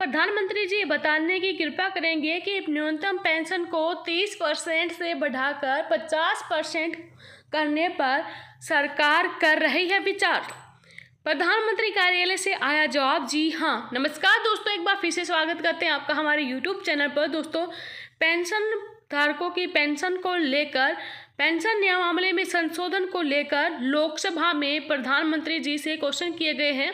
प्रधानमंत्री जी बताने की कृपा करेंगे कि न्यूनतम पेंशन को 30% से बढ़ाकर 50% करने पर सरकार कर रही है विचार। प्रधानमंत्री कार्यालय से आया जवाब, जी हाँ। नमस्कार दोस्तों, एक बार फिर से स्वागत करते हैं आपका हमारे यूट्यूब चैनल पर। दोस्तों, पेंशन धारकों की पेंशन को लेकर, पेंशन नियमावली में संशोधन को लेकर लोकसभा में प्रधानमंत्री जी से क्वेश्चन किए गए हैं।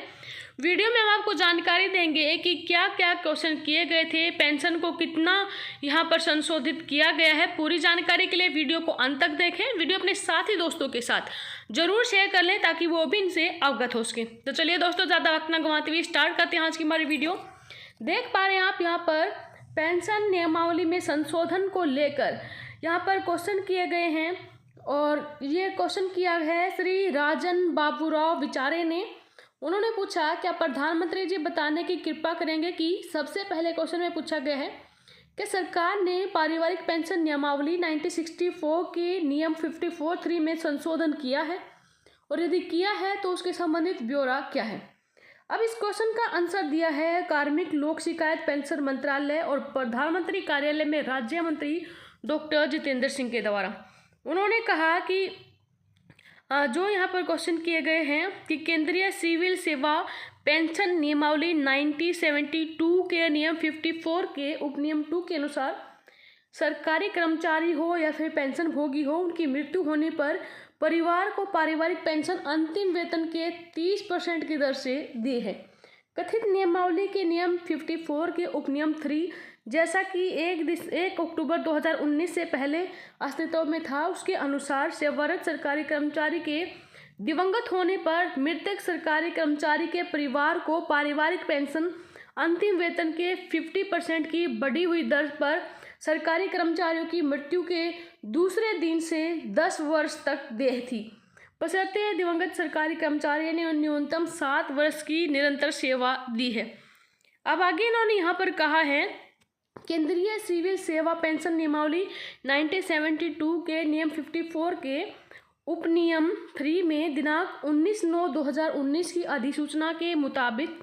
वीडियो में हम आपको जानकारी देंगे कि क्या क्या क्वेश्चन किए गए थे, पेंशन को कितना यहाँ पर संशोधित किया गया है। पूरी जानकारी के लिए वीडियो को अंत तक देखें। वीडियो अपने साथी दोस्तों के साथ जरूर शेयर कर लें ताकि वो भी इनसे अवगत हो सके। तो चलिए दोस्तों, ज़्यादा वक्त न गंवाते हुए स्टार्ट करते हैं आज की हमारी वीडियो। देख पा रहे हैं आप यहाँ पर पेंशन नियमावली में संशोधन को लेकर यहाँ पर क्वेश्चन किए गए हैं और ये क्वेश्चन किया है श्री राजन बाबूराव विचारे ने। उन्होंने पूछा, क्या प्रधानमंत्री जी बताने की कृपा करेंगे कि सबसे पहले क्वेश्चन में पूछा गया है कि सरकार ने पारिवारिक पेंशन नियमावली 1964 के नियम 54(3) में संशोधन किया है और यदि किया है तो उसके संबंधित ब्यौरा क्या है। अब इस क्वेश्चन का आंसर दिया है कार्मिक लोक शिकायत पेंशन मंत्रालय और प्रधानमंत्री कार्यालय में राज्य मंत्री डॉक्टर जितेंद्र सिंह के द्वारा। उन्होंने कहा कि जो यहाँ पर क्वेश्चन किए गए हैं कि केंद्रीय सिविल सेवा पेंशन नियमावली 1972 के नियम 54 के उपनियम 2 के अनुसार सरकारी कर्मचारी हो या फिर पेंशन भोगी हो, उनकी मृत्यु होने पर परिवार को पारिवारिक पेंशन अंतिम वेतन के 30% की दर से दी है। कथित नियमावली के नियम 54 के उपनियम 3 जैसा कि 1 अक्टूबर 2019 से पहले अस्तित्व में था, उसके अनुसार सेवारत सरकारी कर्मचारी के दिवंगत होने पर मृतक सरकारी कर्मचारी के परिवार को पारिवारिक पेंशन अंतिम वेतन के 50% की बढ़ी हुई दर पर सरकारी कर्मचारियों की मृत्यु के दूसरे दिन से 10 वर्ष तक देय थी, बशर्ते दिवंगत सरकारी कर्मचारी ने न्यूनतम 7 वर्ष की निरंतर सेवा दी है। अब आगे इन्होंने यहाँ पर कहा है, केंद्रीय सिविल सेवा पेंशन नियमावली 1972 के नियम 54 के उपनियम 3 में दिनांक 19/9/2019 की अधिसूचना के मुताबिक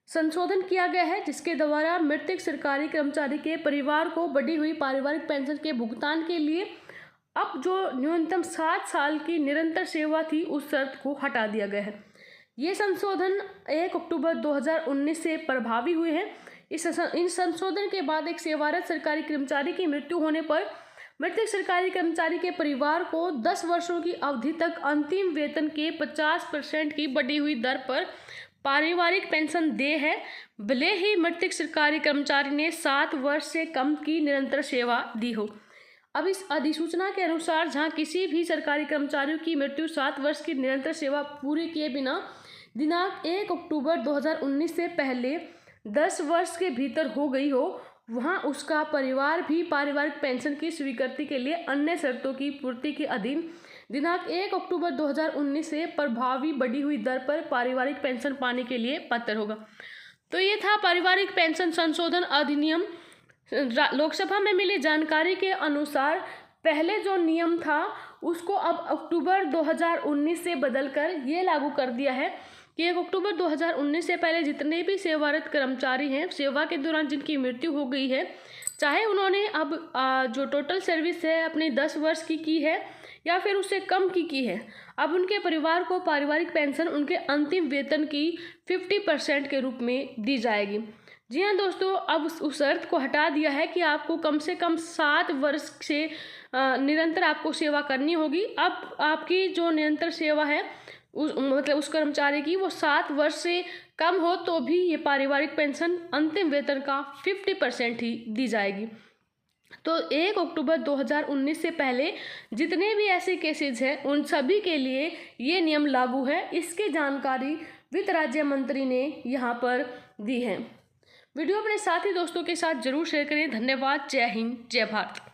संशोधन किया गया है, जिसके द्वारा मृतक सरकारी कर्मचारी के परिवार को बढ़ी हुई पारिवारिक पेंशन के भुगतान के लिए अब जो न्यूनतम 7 साल की निरंतर सेवा थी उस शर्त को हटा दिया गया है। ये संशोधन 1 अक्टूबर 2019 से प्रभावी हुए हैं। इन संशोधन के बाद एक सेवारत सरकारी कर्मचारी की मृत्यु होने पर मृतक सरकारी कर्मचारी के परिवार को 10 वर्षों की अवधि तक अंतिम वेतन के 50% की बढ़ी हुई दर पर पारिवारिक पेंशन दे है, भले ही मृतक सरकारी कर्मचारी ने 7 वर्ष से कम की निरंतर सेवा दी हो। अब इस अधिसूचना के अनुसार जहां किसी भी सरकारी कर्मचारियों की मृत्यु 7 वर्ष की निरंतर सेवा पूरी किए बिना दिनांक 1 अक्टूबर 2019 से पहले 10 वर्ष के भीतर हो गई हो, वहां उसका परिवार भी पारिवारिक पेंशन की स्वीकृति के लिए अन्य शर्तों की पूर्ति के अधीन दिनांक 1 अक्टूबर 2019 से प्रभावी बढ़ी हुई दर पर पारिवारिक पेंशन पाने के लिए पात्र होगा। तो ये था पारिवारिक पेंशन संशोधन अधिनियम। लोकसभा में मिली जानकारी के अनुसार पहले जो नियम था उसको अब अक्टूबर 2019 से बदलकर ये लागू कर दिया है कि 1 अक्टूबर 2019 से पहले जितने भी सेवारत कर्मचारी हैं, सेवा के दौरान जिनकी मृत्यु हो गई है, चाहे उन्होंने अब जो टोटल सर्विस है अपने 10 वर्ष की है या फिर उससे कम की है, अब उनके परिवार को पारिवारिक पेंशन उनके अंतिम वेतन की 50% के रूप में दी जाएगी। जी हाँ दोस्तों, अब उस शर्त को हटा दिया है कि आपको कम से कम 7 वर्ष से निरंतर आपको सेवा करनी होगी। अब आपकी जो निरंतर सेवा है उस कर्मचारी की वो 7 वर्ष से कम हो तो भी ये पारिवारिक पेंशन अंतिम वेतन का 50% ही दी जाएगी। तो 1 अक्टूबर 2019 से पहले जितने भी ऐसे केसेज हैं उन सभी के लिए ये नियम लागू है। इसकी जानकारी वित्त राज्य मंत्री ने यहाँ पर दी है। वीडियो अपने साथी दोस्तों के साथ जरूर शेयर करें। धन्यवाद। जय हिंद, जय भारत।